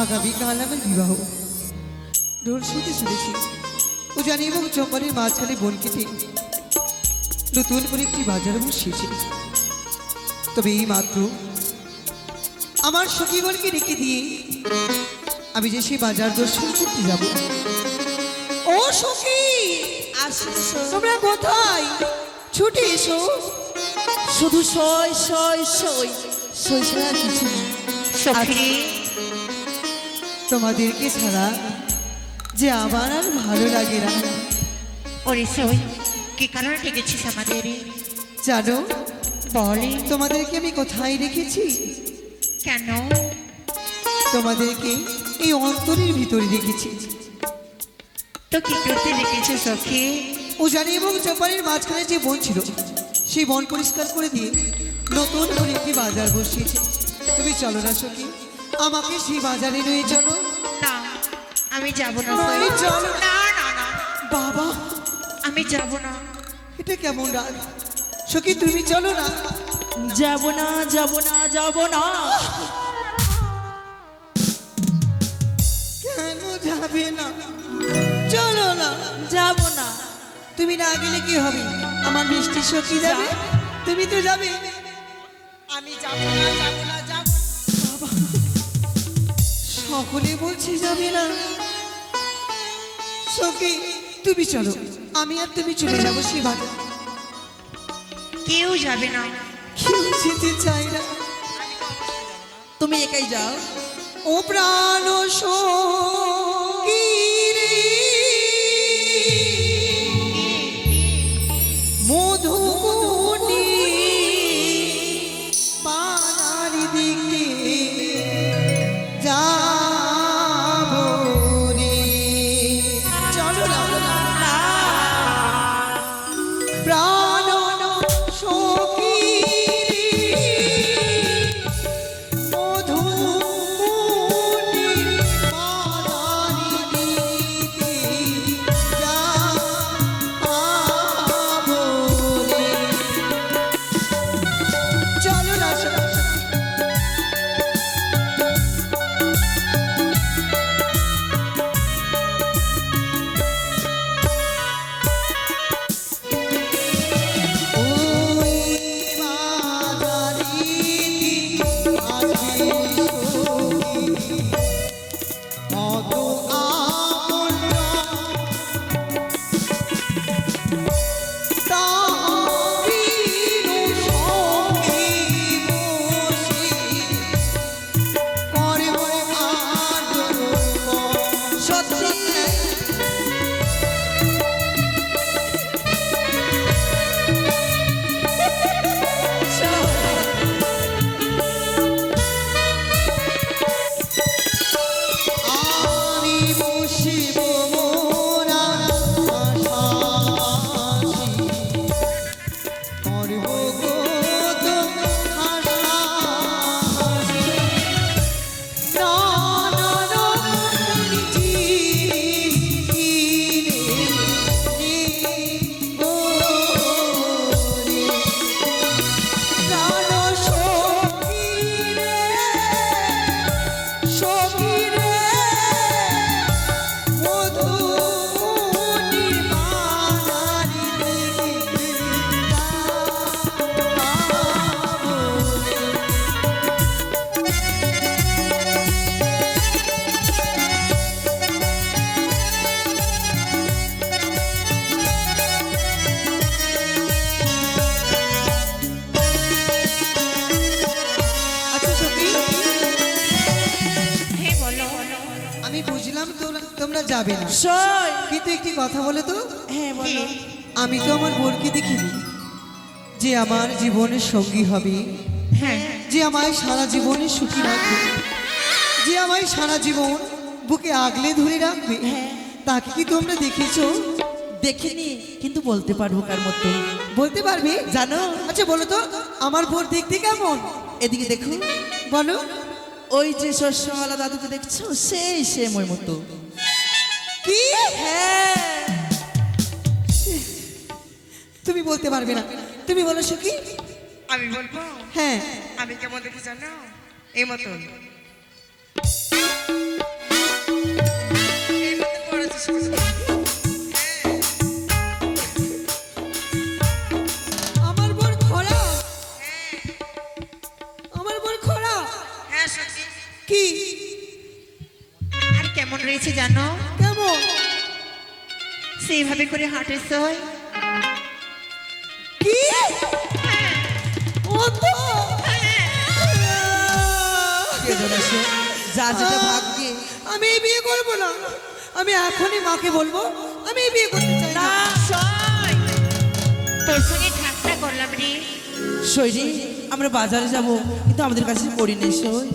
আগামীকাল আমার বিবাহ। ঢোল শুনতে শুনেছি উজানি এবং চম্বলের মাঝখানে বন কেটে নতুন করে একটি বাজার বসিয়েছে। তবে এই মাত্র আমার সখীগণকে রেখে দিয়ে আমি যে সেই বাজার দর্শন করতে যাব। ও সখী, তোমরা কোথায়? ছুটে এসো। শুধু সই সই সই সই ছাড়া আর কিছু না। সখী, তোমাদেরকে ছাড়া যে আমার আর ভালো লাগে না। ওরে সই, কি কারণে ডেকেছিস আমাদের? জানো বলে তোমাদেরকে আমি কোথায় রেখেছি? কেন? তোমাদেরকে এই অন্তরের ভিতরে রেখেছি। তো কি করতে ডেকেছিস সখী? উজানি এবং চপারের মাঝখানে যে বন ছিল সেই বন পরিষ্কার করে দিয়ে নতুন করে একটি বাজার বসিয়েছে। তুমি চলো না সখী, আমাকে সেই বাজারে নিয়ে চলো। না, আমি যাব না। নয়, চলো। না না না, বাবা, আমি যাব না। এটা কেমন রাগ? সখী তুমি চলো না। যাব না যাব না যাব না। কেন যাবে না? চলো না। যাব না। তুমি না গেলে কি হবে? আমার মিষ্টি সখী যাবে, তুমি তো যাবে। আমি যাব না যাব না যাব। বাবা, সকলে বলছে যাবে না। সখী তুমি চলো, আমি আর তুমি চলে যাবো সেই বাজার। কেউ যাবে না। কেউ যেতে চাই না। তুমি একাই যাও। ও প্রাণ সখী রে, মধুবনী পানার দিকে যাবো রে। চলো না। প্রাণ সখী রে, মধুবনী পানার দিকে যাবো রে। চলো না। আমি বুঝলাম তোমরা যাবে না, সই। কিন্তু একটি কথা বলে তো। হ্যাঁ বলো। আমি তো আমার বোনকে দেখিনি যে আমার জীবনের সঙ্গী হবে, হ্যাঁ, যে আমায় সারা জীবনে সুখী রাখবে, যে আমায় সারা জীবন বুকে আগলে ধরে রাখবে। তাকে কি তোমরা দেখেছো? দেখিনি, কিন্তু বলতে পারবো কার মতো। বলতে পারবে? জানো? আচ্ছা বলো তো, আমার বোন দেখতে কেমন? এদিকে দেখো। বলো। ওই যে শস্যওয়ালা দাদুকে দেখছো, সেই সেম ওই মতো। কি? হ্যাঁ। তুমি বলতে পারবে না, তুমি বলো সখী। আমি বলবো। হ্যাঁ। আমি কেমন দেখি জানো? এই মতো। লেগেছে জানো? কেমন? সেইভাবে করে হাঁটে সই। কি? ও তো যার যেটা ভাগ্যে। আমি এই বিয়ে করবো না। আমি এখনই মাকে বলবো আমি এই বিয়ে করতে চাই না। সই, তোর সঙ্গে ঠাট্টা করলাম রে। শৈরি, আমরা বাজারে যাব, কিন্তু আমাদের কাছে করি নেই সই।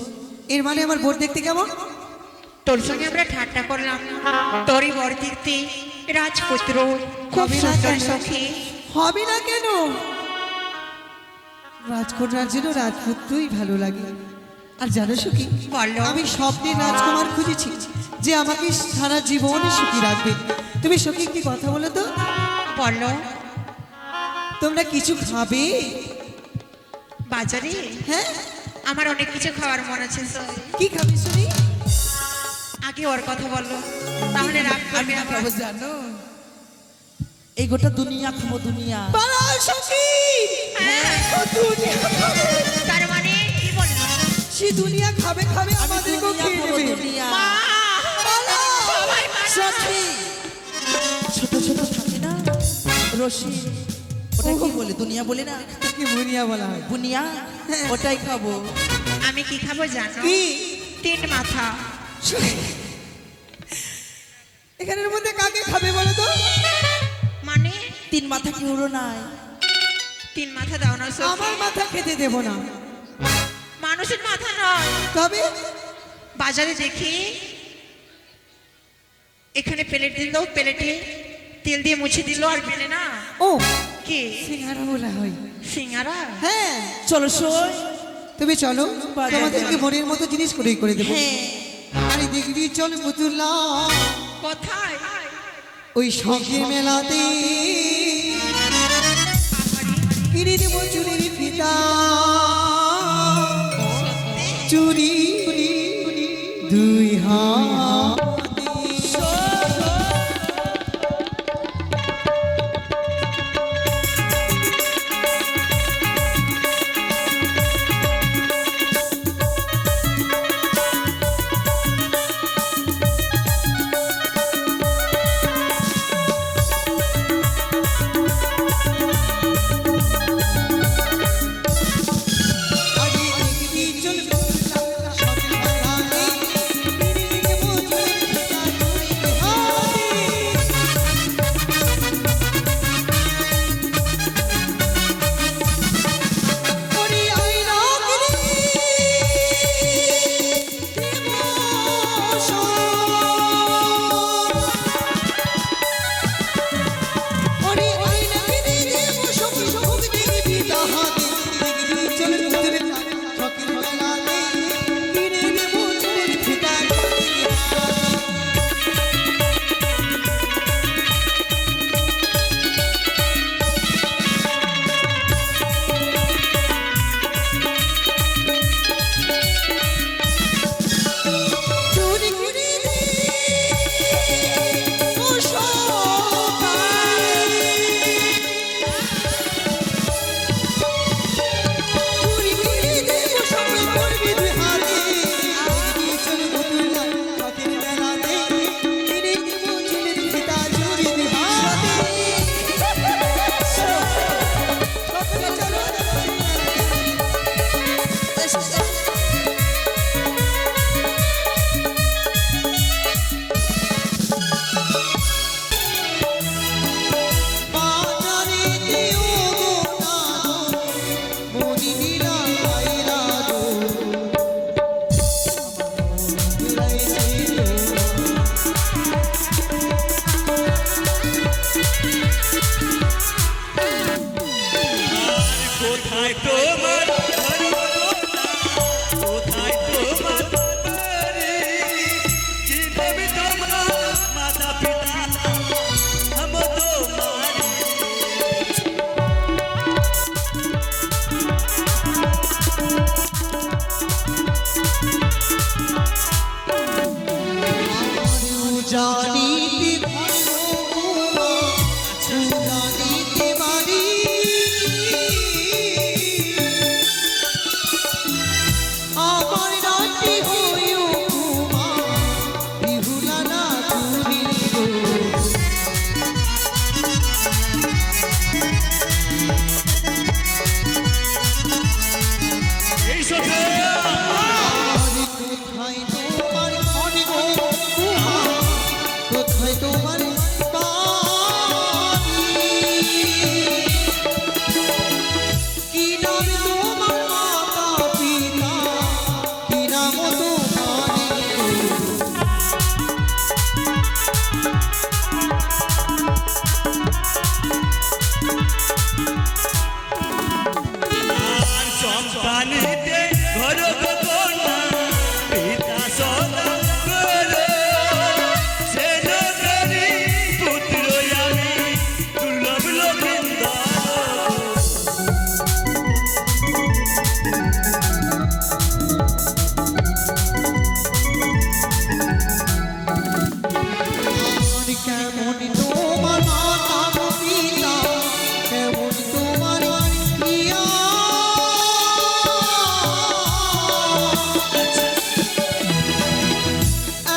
এর মানে আমার বোর দেখতে কেমন? তোর সঙ্গে আমরা ঠাট্টা করলাম, তোরই বর দেখতে রাজপুত্র, খুব হবে না সুন্দর কেন? সখী। হবে না কেন? রাজকন্যার জন্য রাজপুত্রই ভালো লাগে। আর জানো সুখী, বলো। আমি স্বপ্নে রাজকুমার খুঁজেছি যে আমাকে সারা জীবন সুখী রাখবে। তুমি সুখী একটি কথা বলো তো, বলো। তোমরা কিছু খাবে? বাজারে হ্যাঁ, আমার অনেক কিছু খাওয়ার মন আছে সই। কি খাবে শুনি? আগে ওর কথা বলো, তাহলে রাগ আমি করবে না আবার। খাবো জানো, এই গোটা দুনিয়া খাবো, দুনিয়া। পালাও সুখী! হ্যাঁ, ও দুনিয়া খাবে। তার মানে কি বললো? সে দুনিয়া খাবে খাবে আমি আমাদেরকেও দুনিয়া খেয়ে খাবো, নেবে। দুনিয়া। পালাও! সবাই মারা। সখী, ছোট ছোট থাকে না রশি, ওটা কি বলে? দুনিয়া বলে না, তাকে বুনিয়া বলা হয়। বুনিয়া, ওটাই খাবো। আমি কি খাবো জানো? কি? 3 মাথা। এখানের মধ্যে কাকে খাবে বলো তো? মানে 3 মাথা কি হলো নাই? 3 মাথা দাও না সখী। আমার মাথা খেতে দেব না। মানুষের মাথা নয়। তবে বাজারে দেখি এখানে প্লেট দিল, প্লেটে তেল দিয়ে মুছে দিল, আর মেলে না ও কি সিঙ্গারা বলা হয়। সিঙ্গারা। হ্যাঁ, চলো সই। তুমি চলো, বাজারে তোমাদেরকে যাবো। মনের মতো জিনিস করে দেবো। হ্যাঁ, আরে দেখবি চল পুতুলা কোথায়? ওই শখের মেলাতে কিনে দেবো চুরির ফিতা, চুরি 2 হাতে। আরে দেখবি চল পুতুলা শখের মেলাতে কিনে দেবো চুরির ফিতা, চুরির হাতে। ওরে আয়না কিনে দেবো সব। ওরে আয়না কিনে দেবো সব, সব দেখবি তাহাতে। দেখবি চল পুতুলা শখের মেলাতে কিনে দেবো চুরির ফিতা, চুরির হাতে। চুরি করে দেবো সবাই। চুরি করে দেবো সবাই, করবি 2 হাতে। দেখবি চল পুতুলা শখের মেলাতে কিনে দেবো চুরির ফিতা, চুরির হাতে। সকলে চলো। বাজারে দিও গোটা মনি দিলা আইরা গো কোথায় তোমার ঘর কোনা, কোথায় তোমার বাড়ি, কিভাবে তোমার মাতা পিতা নাম তোমার। জানিতে ধর্ম জানিতে বাড়ি সন্তানিতে ঘর কন্যা পিতা সদা করো সে লোকেরই পুত্র আমি দুর্লভ লোকেন্দর আর কেমন তোমার মাতা গো পিতা, কেমন তোমার প্রিয়া।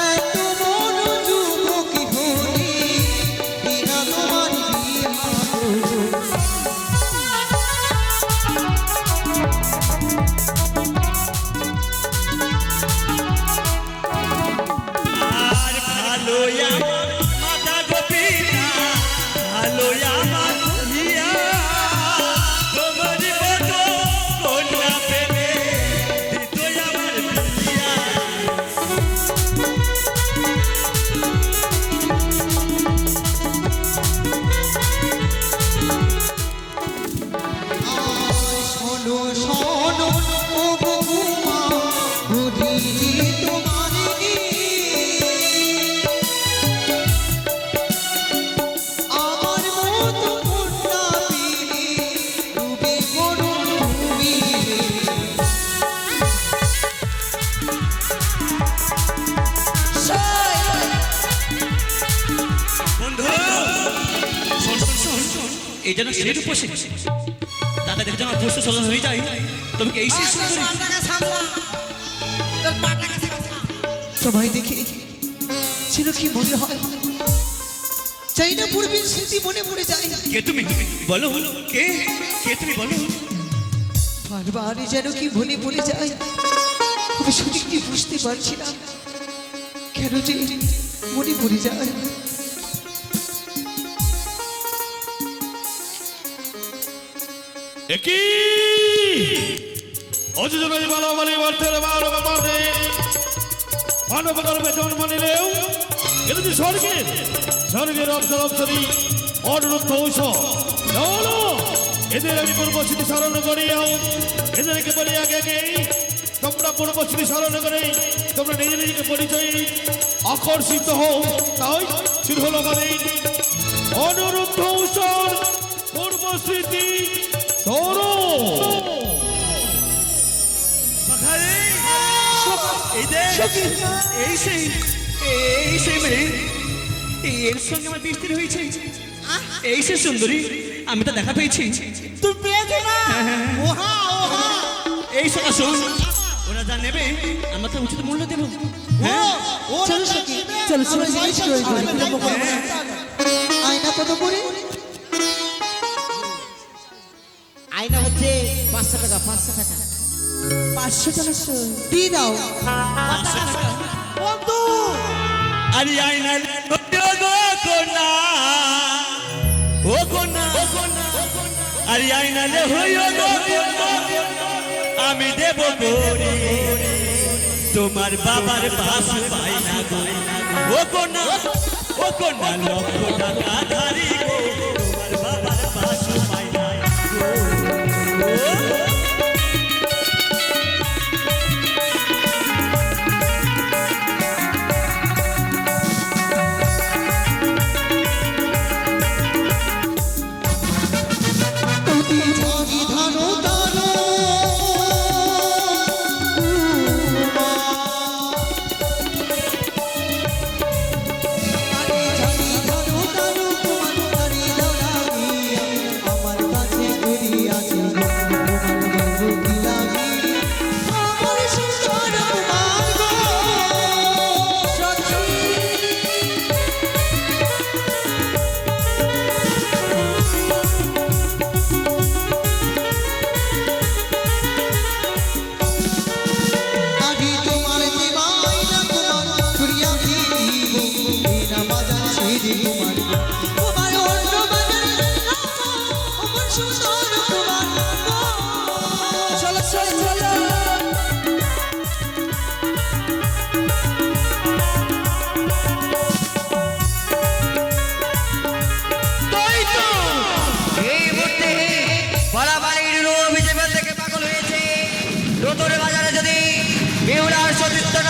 এত বড় যুবক হলে বিনা তোমার বিয়া গো। আর ভালো আমার মাতা গো পিতা ভালো আমার ইয়া তোমার মতো কন্যা পেলে দিত আমার বিয়া শোনো শোনো ও বৌমা, হরি তোমার আমার মতো কন্যা পেলে রূপে করো তুমি। বন্ধু শোন শোন শোন শোন এই যেন সের উপসে দাদা দেখে যেন পুষ্ট চলন হয়ে যায় তোমাকে এই শেষ সবাই দেখে ছিল কি মনে হয়, চাই না পূর্বের স্মৃতি মনে পড়ে যায়। কে তুমি বলো কে কে তুমি বলো বারবার যেন কি মনে পড়ে যায়, আমি সঠিক কি বুঝতে পারছি না কেন যে মনে পড়ে যায়। একই অযোজনায় মানবালী অর্থের মানব মাঝে মানব গর্ভে জন্ম নিলেও এটা যে স্বর্গের অপসরী অনুরুদ্ধ ঔষধ চলো এদের আমি পূর্বস্থিতি স্মরণ করিয়াও এদেরকে বলি আগে আগে তোমরা পূর্বস্থিতি স্মরণ করে তোমরা নিজে নিজেকে পরিচয় আকর্ষিত হও, তাই শুরু হলো আমাদের অনুরুদ্ধ ঔষধ পূর্বস্মৃতি এই সেই মেয়ে এর সঙ্গে আমার বৃষ্টির হয়েছে এই সে সুন্দরী আমি তো দেখা পেয়েছি তুই পেয়েছো না? ওহা ওহা এই শোনা শোন ওরা যা নেবে আমরা তো উচিত মূল্য দেবো চলো সখী, চলো চলো জিজ্ঞেস করে বলি। আয়না কত করে? আয়না হচ্ছে 500 টাকা 500 টাকা 500 টাকা দিয়ে দাও। বন্ধু আরে আইনা কোনা ও কোনা আরে আইনা লে হইও গো আমি দেব গরি তোমার বাবার পাশ পাই না গো ও কোনা লক্ষ টাকা ধারি গো তোমার বাবার পাশ পাই না গো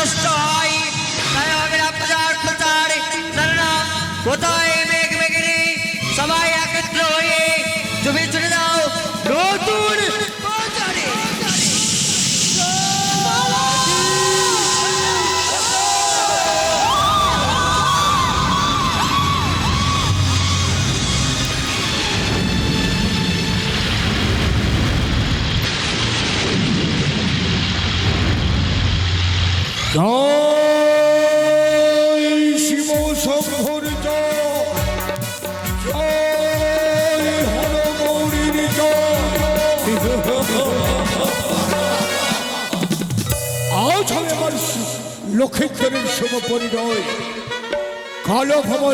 নষ্ট হয় তাই হবে না প্রচার প্রচার জানা কোথায় মেঘ মেঘিনী সবাই একত্র হয়ে তুমি চলে যাও নতুন প্রচারে। জয় শিব শম্ভুর জয় হরগৌরীর আজ হবে আমার লক্ষ্মীশ্বরের শুভ পরিণয় কালো ভবনে